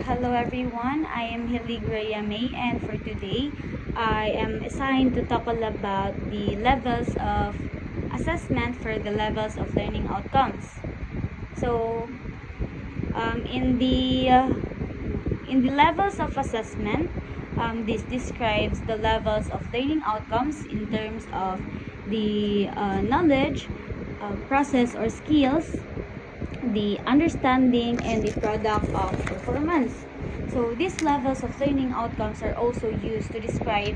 hello everyone. I am Hilig Rayame, and for today, I am assigned to talk all about the levels of assessment for the levels of learning outcomes. So, in the levels of assessment, this describes the levels of learning outcomes in terms of the knowledge, process or skills, the understanding, and the product of performance. So these levels of learning outcomes are also used to describe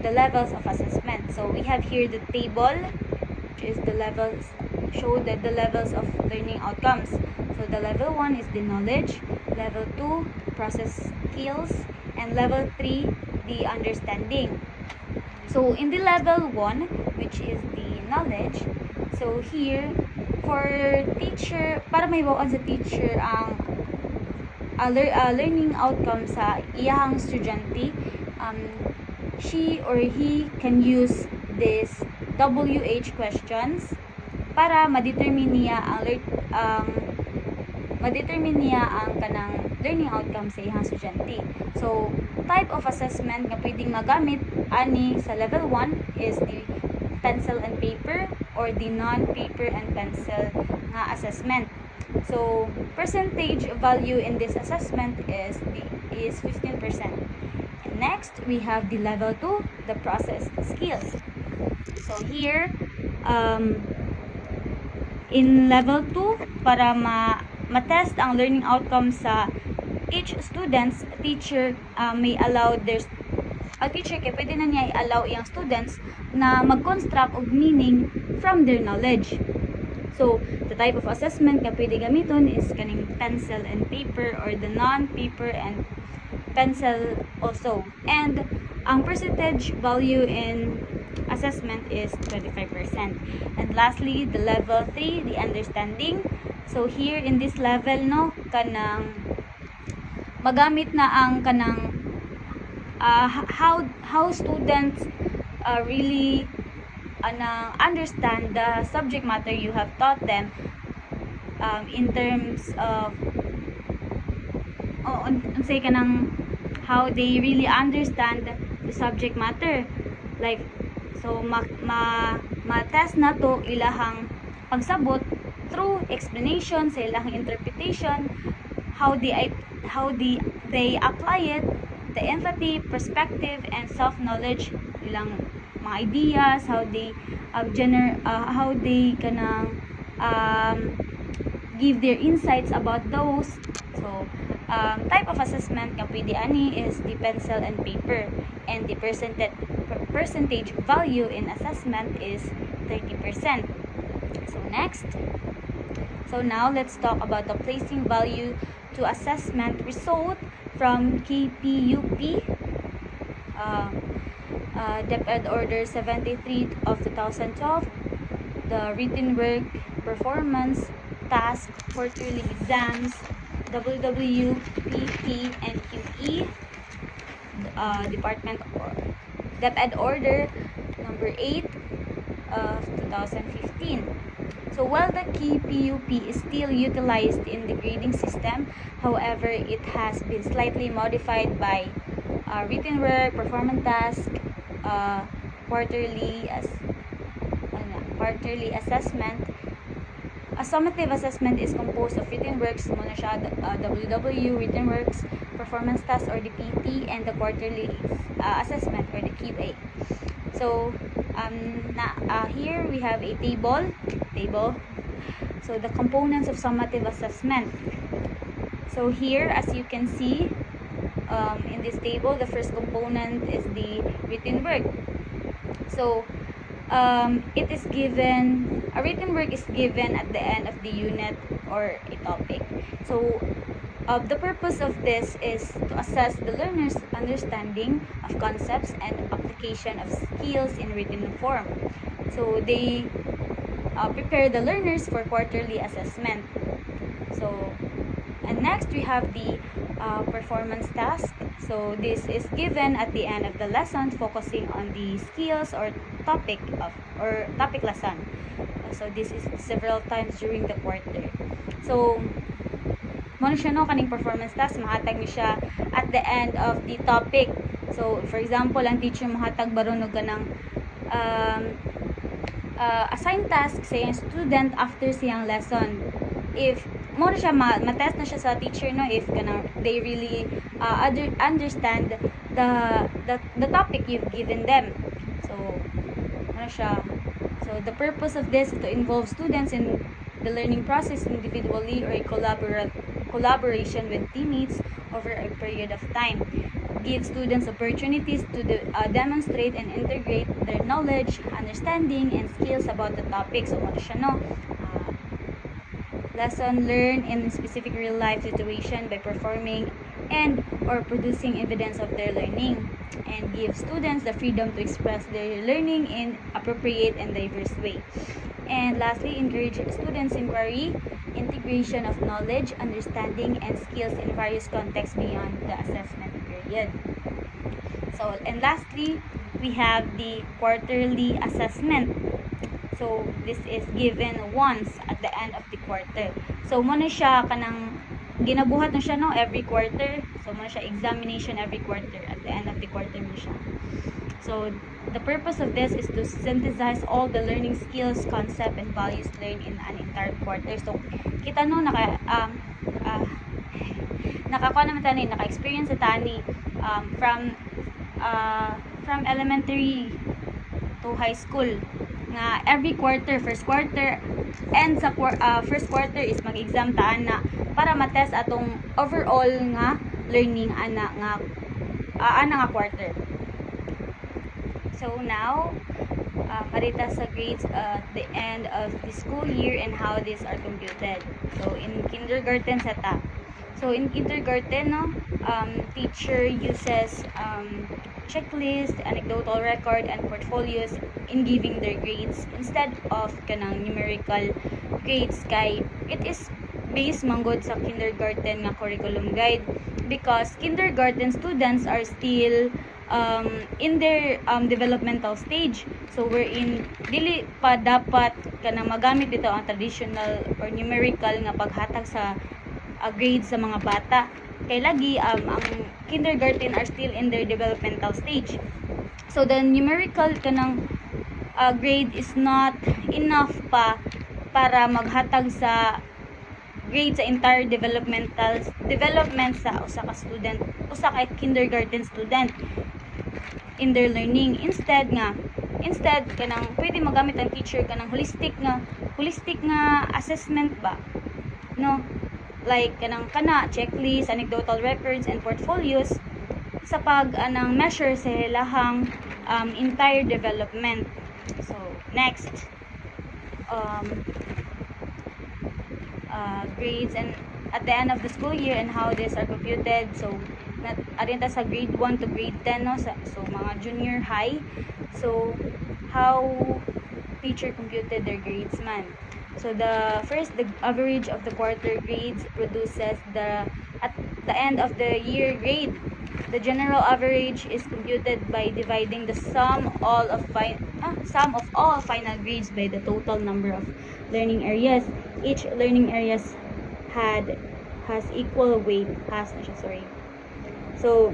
the levels of assessment. So we have here the table, which is the levels, show that the levels of learning outcomes. So the level 1 is the knowledge, level 2 process skills, and level 3 the understanding. So in the level 1, which is the knowledge, so here for teacher, para may bawaan sa teacher ang learning outcome sa iyahang estudyante, she or he can use this WH questions para ma-determine niya ang kanang learning outcome sa iyang estudyante. So, type of assessment nga pwedeng magamit ani sa level 1 is the pencil and paper or the non-paper and pencil nga assessment. So, percentage value in this assessment is 15%. And next, we have the level 2, the process skills. So, here, in level 2, para ma-test ang learning outcome sa each students, teacher may allow a teacher kay pwede na niya i-allow iyang students na mag-construct of meaning from their knowledge. So, the type of assessment nga pwede gamiton is kaning pencil and paper or the non-paper and pencil also. And ang percentage value in assessment is 25%. And lastly, the level 3, the understanding. So, here in this level, no, kanang magamit na ang kanang how students really understand the subject matter you have taught them in terms of say kanang how they really understand the subject matter, like so ma-test na to ilahang pagsabot through explanation sa ilahang interpretation, how they apply it, the empathy, perspective, and self-knowledge, ilang mga ideas, how they kanang give their insights about those. So, type of assessment nga pwede ani is the pencil and paper, and the percentage value in assessment is 30%. So, next. So, now let's talk about the placing value to assessment result from KPUP, DepEd Order 73 of 2012, the written work, performance, task, quarterly exams, WWPP and QE, Department or DepEd Order number 8 of 2015. So while the KPUP is still utilized in the grading system, however, it has been slightly modified by written work, performance task, quarterly assessment. A summative assessment is composed of written works, muna siya, WW, written works, performance task or the PT, and the quarterly assessment or the QA. So here we have a table. So the components of summative assessment. So here, as you can see, in this table, the first component is the written work. So it is given, a written work is given at the end of the unit or a topic. So the purpose of this is to assess the learner's understanding of concepts and application of skills in written form. So they prepare the learners for quarterly assessment. So, and next we have the performance task. So this is given at the end of the lesson, focusing on the skills or topic lesson. So this is several times during the quarter. So mo siya no kaning performance task mahatag ni siya at the end of the topic. So for example, ang teacher mahatag baron og kanang assign task sa iyang student after siyang lesson. If mo na siya ma-test na siya sa teacher no if kanang they really understand the topic you've given them. So ano siya, so the purpose of this is to involve students in the learning process individually or in collaboration with teammates over a period of time. Give students opportunities to demonstrate and integrate their knowledge, understanding, and skills about the topic. So, ano siya, no? Lesson learned in specific real-life situation by performing and or producing evidence of their learning, and give students the freedom to express their learning in appropriate and diverse way. And lastly, encourage students' inquiry, integration of knowledge, understanding, and skills in various contexts beyond the assessment period. So, and lastly, we have the quarterly assessment. So, this is given once at the end of the quarter. So, muna siya kanang ginabuhat na siya no every quarter. So, muna siya examination every quarter. At the end of the quarter mo siya. So, the purpose of this is to synthesize all the learning skills, concept, and values learned in an entire quarter. So, kita no, nakakuha naman tani, naka-experience na tani from elementary to high school nga every quarter, first quarter and sa first quarter is mag-exam taan na para ma-test atong overall nga learning ana nga quarter. So now, parita sa grades at the end of the school year and how these are computed. So in kindergarten seta. So in kindergarten, no, teacher uses checklist, anecdotal record, and portfolios in giving their grades instead of kanang numerical grades. Kay it is based manggod sa kindergarten nga curriculum guide because kindergarten students are still in their developmental stage. So wherein dili pa dapat kanang magamit dito ang traditional or numerical nga paghatag sa grades sa mga bata. Kay lagi ang kindergarten are still in their developmental stage. So the numerical kanang grade is not enough pa para maghatag sa grade sa entire development sa usa ka kindergarten student in their learning. Instead kanang pwede magamit ang teacher kanang holistic nga assessment ba, no, like kanang checklist, anecdotal records, and portfolios sa anang measure sa ilahang entire development. So next, grades and at the end of the school year and how these are computed. So arinta sa grade 1 to grade 10, no, so mga junior high. So how teacher computed their grades man. So the average of the quarter grades produces at the end of the year grade. The general average is computed by dividing the sum of all final grades by the total number of learning areas. Each learning areas has equal weight. So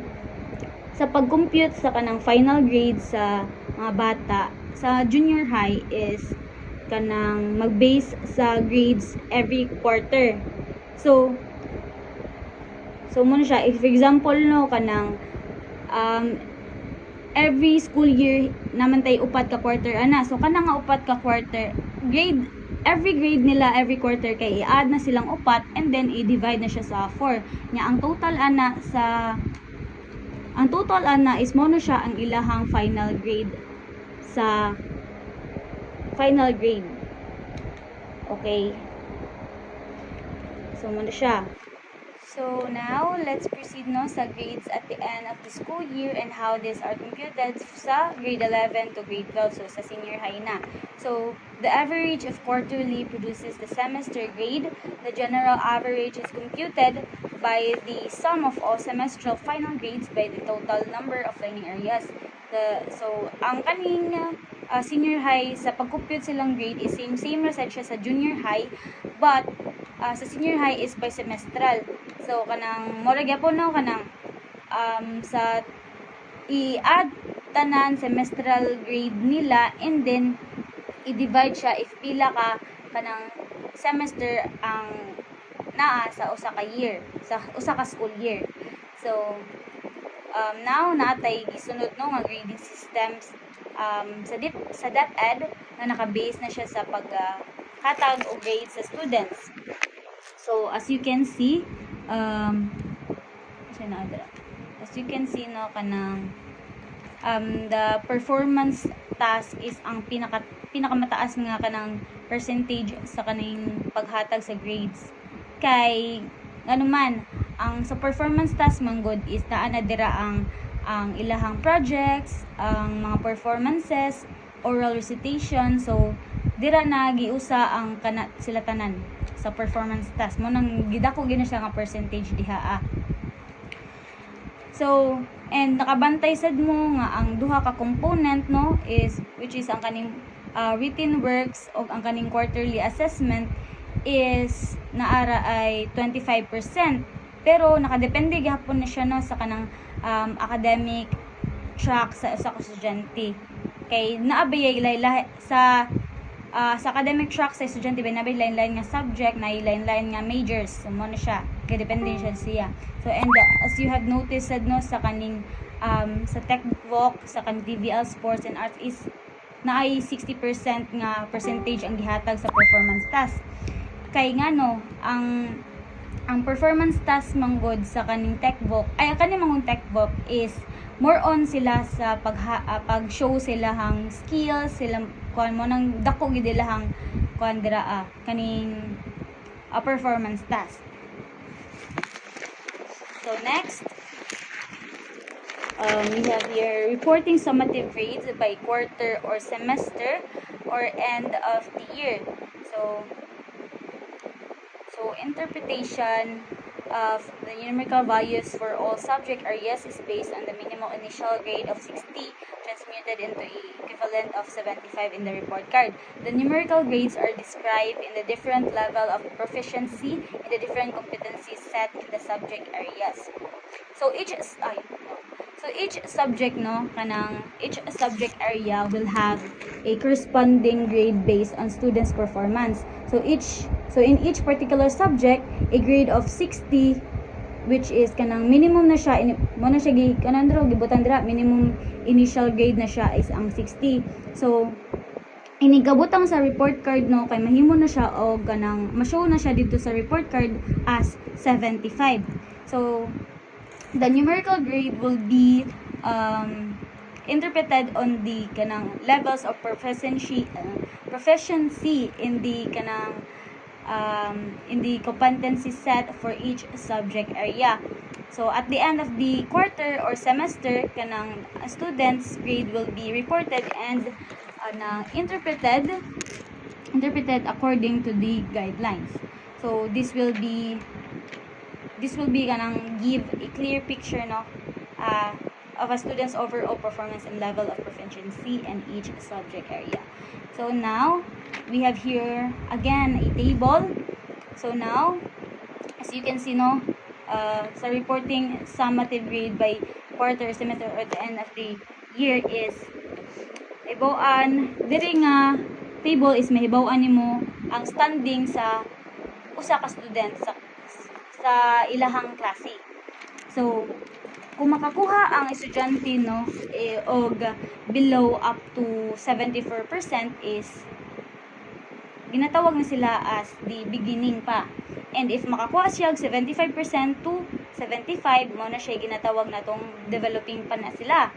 sa pag-compute sa kanang final grade sa mga bata sa junior high is kanang mag-base sa grades every quarter. So muna siya, if for example no kanang every school year naman tay upat ka quarter ana. So kanang nga upat ka quarter every grade nila every quarter kay i-add na silang upat and then i-divide na siya sa 4. Nya ang total ana is mo siya ang ilahang final grade sa final grade. Okay. So muna siya. So now, let's proceed no sa grades at the end of the school year and how these are computed sa grade 11 to grade 12, so sa senior high na. So, the average of quarterly produces the semester grade. The general average is computed by the sum of all semestral final grades by the total number of learning areas. So, ang kaning senior high, sa pag-compute silang grade is same ra siya sa junior high, but sa senior high is bisemestral. So kanang mura gyapon no kanang sa i-add tanan semestral grade nila, and then i-divide siya if pila ka kanang semester ang naa sa usa ka year, sa usa ka school year. So now natay gisunod no nga grading systems sa DepEd na naka-base na siya sa paghatag og grades sa students. So as you can see, as you can see no kanang the performance task is ang pinakamataas nga kanang percentage sa kaning paghatag sa grades. Kay ano man ang sa performance task man good is naa na dira ang ilahang projects, ang mga performances, oral recitation. So dira na giusa ang sila tanan sa performance task mo nang gidako gina siya nga percentage diha. So, and nakabantay sad mo nga ang duha ka component no which is ang kaning written works o ang kaning quarterly assessment is naara ay 25%, pero nakadepende gyapon na siya no sa kanang academic track sa usa ka estudyante. Kay naabay sa academic track sa estudyante ba nabay line-line nga subject, na line-line nga majors. So mo na siya, kay depende siya. So and as you have noticed no sa kaning sa textbook sa kaning DVL Sports and Arts is naay 60% nga percentage ang gihatag sa performance task. Kay nga no ang performance task manggod sa kaning textbook ay kaning mangong textbook is more on sila sa pag-show sila hang skills, sila kuan mo nang dako gid ilahang kuan dira kaning performance task. So next, we have here reporting summative grades by quarter or semester or end of the year. So interpretation of the numerical values for all subject areas is based on the minimal initial grade of 60 transmuted into a equivalent of 75 in the report card. The numerical grades are described in the different level of proficiency in the different competencies set in the subject areas. So each subject each subject area will have a corresponding grade based on students' performance. So in each particular subject, a grade of 60, which is kanang minimum na siya mo na siya gibutan dira, minimum initial grade na siya is ang 60. So inigabutang sa report card no kay mahimo na siya o kanang ma-show na siya dito sa report card as 75. So the numerical grade will be interpreted on the kanang levels of proficiency in the kanang in the competency set for each subject area. So at the end of the quarter or semester, kanang students' grade will be reported and interpreted according to the guidelines. So this will be kanang give a clear picture of a student's overall performance and level of proficiency in each subject area. So now we have here again a table. So now as you can see sa reporting summative grade by quarter, semester, or at the end of the year is diri nga table is mahibaw-an nimo ang standing sa usa ka student sa ilahang klase. So kung makakuha ang estudyante og below up to 74% is ginatawag na sila as the beginning pa. And if makakuha siya og 75% to 75, mo na siya ginatawag na tong developing pa na sila.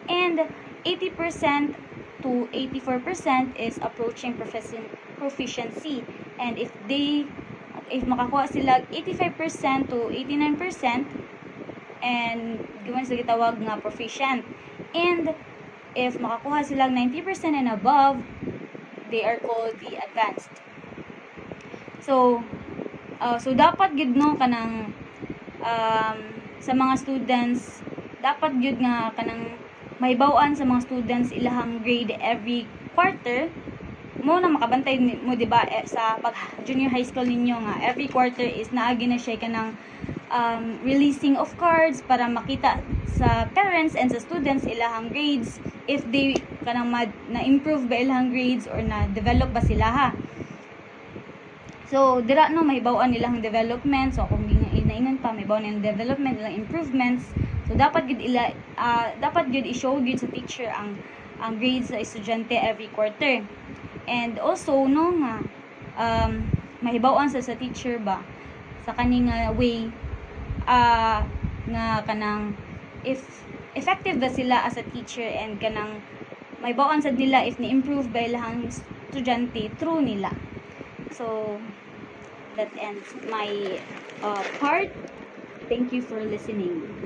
And 80% to 84% is approaching proficiency. And if makakuha sila 85% to 89%, and gawin sila gitawag nga proficient. And if makakuha sila 90% and above, they are called the advanced. So dapat gid kanang sa mga students, dapat gid nga kanang mahibaw-an sa mga students ilahang grade every quarter mo na makabantay mo di ba sa pag junior high school ninyo nga every quarter is naagi na siya kanang releasing of cards para makita sa parents and sa students ilahang grades if they kanang na improve ba ilahang grades or na develop ba sila ha. So dira no mahibaw-an nilang development, so kung inaingon pa mahibaw nilang development nilang improvements, so dapat gid dapat gid i-show gid sa teacher ang grades sa estudyante every quarter. And also no nga mahibaw-an sa teacher ba sa kaning way nga kanang if effective ba sila as a teacher and kanang mahibaw-an sad nila if ni-improve ba ilang estudyante through nila. So that ends my part. Thank you for listening.